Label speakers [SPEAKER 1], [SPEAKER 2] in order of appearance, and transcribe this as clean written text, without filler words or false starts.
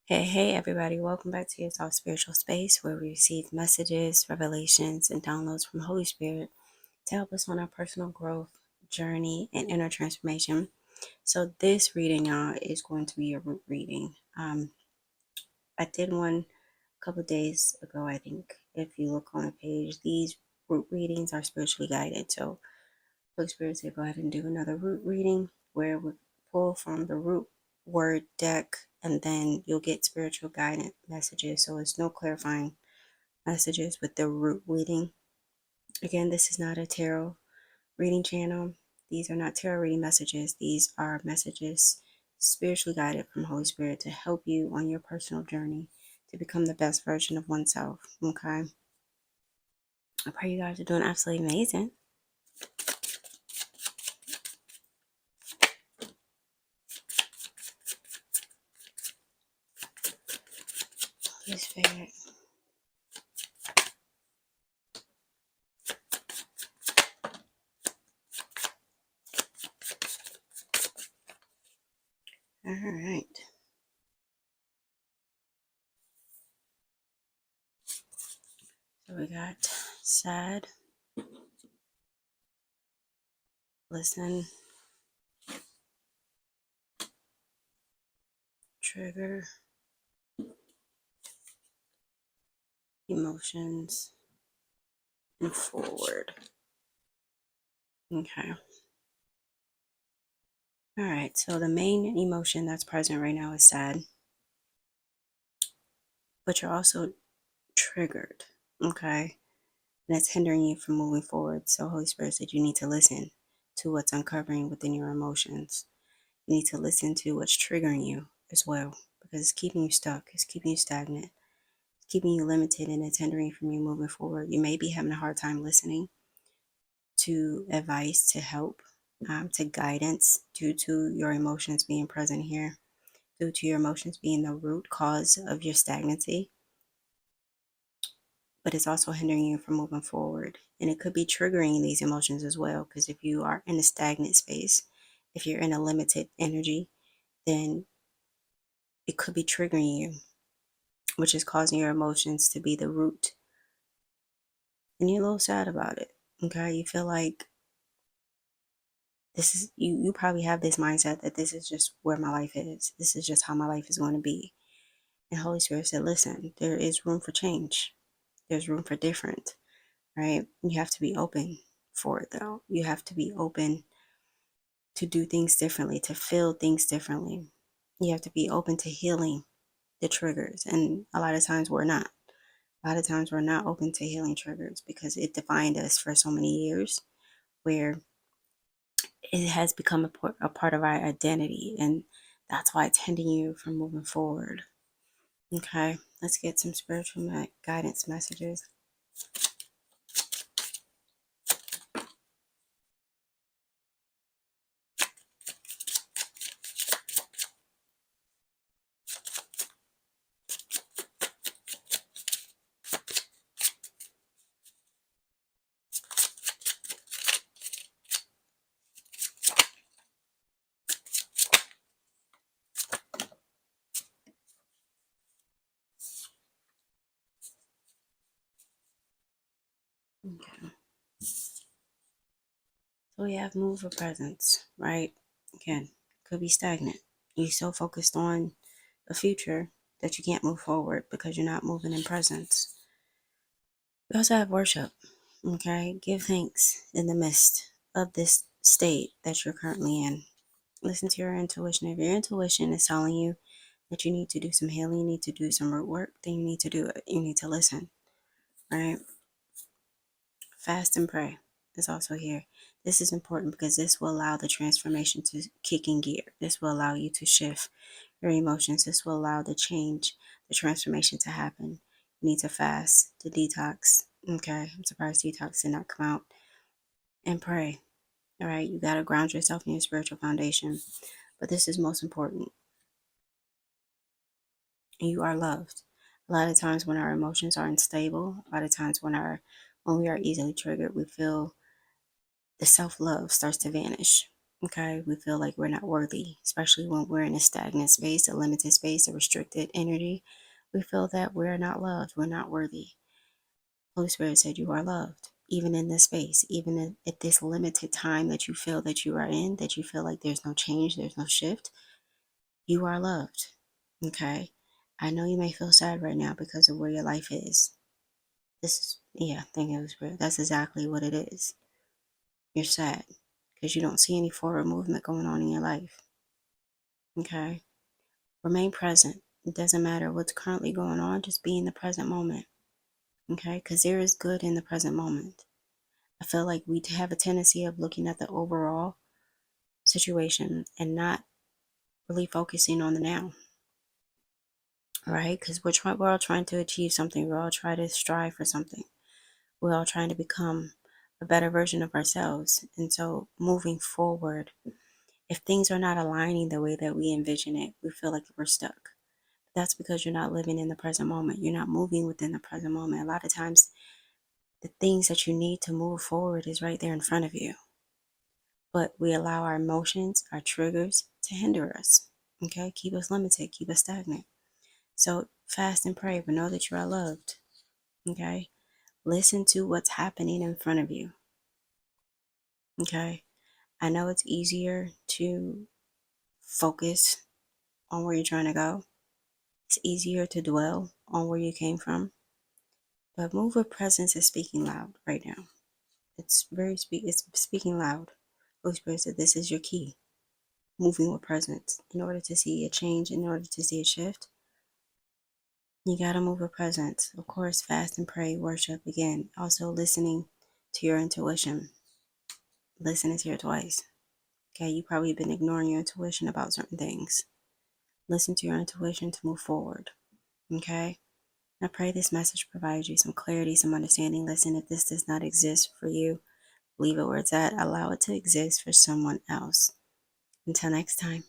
[SPEAKER 1] Hey, everybody, welcome back to your Soft Spiritual Space where we receive messages, revelations, and downloads from Holy Spirit to help us on our personal growth journey and inner transformation. So, this reading, y'all, is going to be a root reading. I did one a couple of days ago, I think. If you look on the page, these root readings are spiritually guided. So, Holy Spirit said, go ahead and do another root reading where we pull from the root word deck and then you'll get spiritual guidance messages. So it's no clarifying messages with the root reading. Again, this is not a tarot reading channel. These are not tarot reading messages. These are messages spiritually guided from Holy Spirit to help you on your personal journey to become the best version of oneself. Okay. I pray you guys are doing absolutely amazing. Holy Spirit. All right. So we got sad, listen, trigger, emotions, and forward. Okay. All right. So the main emotion that's present right now is sad, but you're also triggered. Okay. And it's hindering you from moving forward. So Holy Spirit said you need to listen to what's uncovering within your emotions. You need to listen to what's triggering you as well, because it's keeping you stuck, it's keeping you stagnant, it's keeping you limited, and it's hindering from you moving forward. You may be having a hard time listening to advice, to help, to guidance due to your emotions being present here, due to your emotions being the root cause of your stagnancy. But it's also hindering you from moving forward. And it could be triggering these emotions as well, because if you are in a stagnant space, if you're in a limited energy, then it could be triggering you, which is causing your emotions to be the root. And you're a little sad about it. Okay. You feel like this is you probably have this mindset that this is just where my life is. This is just how my life is going to be. And Holy Spirit said, listen, there is room for change. There's room for different, right? You have to be open for it though. You have to be open to do things differently, to feel things differently. You have to be open to healing the triggers. And a lot of times we're not. A lot of times we're not open to healing triggers because it defined us for so many years, where it has become a part of our identity, and that's why it's hindering you from moving forward. Okay, let's get some spiritual guidance messages. Okay, so we have move or presence, right? Again, could be stagnant. You're so focused on the future that you can't move forward because you're not moving in presence. We also have worship. Okay, give thanks in the midst of this state that you're currently in. Listen to your intuition. If your intuition is telling you that you need to do some healing, you need to do some root work, then you need to do it. You need to listen, right? Fast and pray is also here. This is important because this will allow the transformation to kick in gear. This will allow you to shift your emotions. This will allow the change, the transformation to happen. You need to fast, to detox. Okay, I'm surprised detox did not come out. And pray. All right, you got to ground yourself in your spiritual foundation. But this is most important. You are loved. A lot of times when our emotions are unstable, a lot of times when we are easily triggered, we feel the self-love starts to vanish. Okay, we feel like we're not worthy, especially when we're in a stagnant space, a limited space, a restricted energy. We feel that we're not loved, we're not worthy. Holy Spirit said you are loved, even in this space, even at this limited time that you feel that you are in, that you feel like there's no change, there's no shift. You are loved. Okay, I know you may feel sad right now because of where your life is. This is, yeah, thank you, Holy Spirit. That's exactly what it is. You're sad because you don't see any forward movement going on in your life. Okay, remain present. It doesn't matter what's currently going on, just be in the present moment. Okay, because there is good in the present moment. I feel like we have a tendency of looking at the overall situation and not really focusing on the now, right? Because we're all trying to achieve something. We're all trying to strive for something. We're all trying to become a better version of ourselves. And so moving forward, if things are not aligning the way that we envision it, we feel like we're stuck. That's because you're not living in the present moment. You're not moving within the present moment. A lot of times, the things that you need to move forward is right there in front of you. But we allow our emotions, our triggers to hinder us. Okay, keep us limited, keep us stagnant. So fast and pray, but know that you are loved. Okay, listen to what's happening in front of you. Okay, I know it's easier to focus on where you're trying to go. It's easier to dwell on where you came from. But move with presence is speaking loud right now. It's speaking loud. Holy Spirit said this is your key. Moving with presence. In order to see a change, in order to see a shift, you gotta move with presence. Of course, fast and pray, worship again. Also listening to your intuition. Listen is here twice. Okay, you probably been ignoring your intuition about certain things. Listen to your intuition to move forward. Okay? I pray this message provides you some clarity, some understanding. Listen, if this does not exist for you, leave it where it's at. Allow it to exist for someone else. Until next time.